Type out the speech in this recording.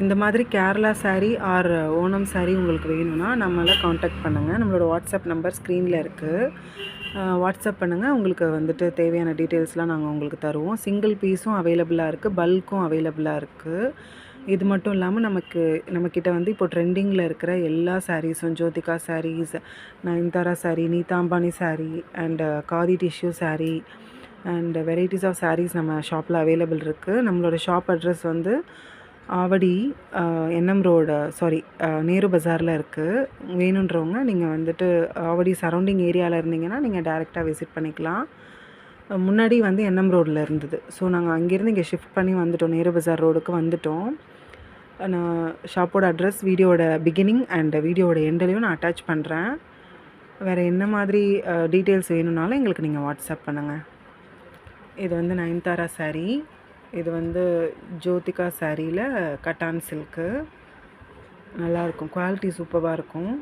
இந்த மாதிரி கேரளா சாரீ ஆர் ஓணம் சாரீ உங்களுக்கு வேணும்னா நம்மளை காண்டாக்ட் பண்ணுங்கள். நம்மளோட வாட்ஸ்அப் நம்பர் ஸ்க்ரீனில் இருக்குது. வாட்ஸ்அப் பண்ணுங்கள். உங்களுக்கு வந்துட்டு தேவையான டீட்டெயில்ஸ்லாம் நாங்கள் உங்களுக்கு தருவோம். சிங்கிள் பீஸும் அவைலபிளாக இருக்குது, பல்க்கும் அவைலபிளாக இருக்குது. இது மட்டும் இல்லாமல் நம்மக்கிட்ட வந்து இப்போ ட்ரெண்டிங்கில் இருக்கிற எல்லா சாரீஸும், Jyothika saris, Nayanthara saree, Nita Ambani saree and khadi tissue saree and varieties of sarees நம்ம ஷாப்பில் அவைலபிள் இருக்குது. நம்மளோட ஷாப் அட்ரஸ் வந்து ஆவடி என்எம் ரோடு நேரு பஜாரில் இருக்குது. வேணுன்றவங்க நீங்கள் வந்துட்டு ஆவடி சரௌண்டிங் ஏரியாவில் இருந்தீங்கன்னா நீங்கள் டைரெக்டாக விசிட் பண்ணிக்கலாம். முன்னாடி வந்து என்எம் ரோடில் இருந்தது. ஸோ நாங்கள் அங்கேருந்து இங்கே ஷிஃப்ட் பண்ணி வந்துட்டோம், நேரு பஜார் ரோடுக்கு வந்துட்டோம். நான் ஷாப்போட அட்ரஸ் வீடியோட பிகினிங் அண்ட் வீடியோட எண்ட்லேயும் நான் அட்டாச் பண்ணுறேன். வேறு என்ன மாதிரி டீட்டெயில்ஸ் வேணும்னாலும் எங்களுக்கு நீங்கள் வாட்ஸ்அப் பண்ணுங்கள். இது வந்து நயன்தாரா சாரீ, இது வந்து ஜோதிகா சாரியில் கட்டான் சில்க்கு. நல்லாயிருக்கும், குவாலிட்டி சூப்பராக இருக்கும்.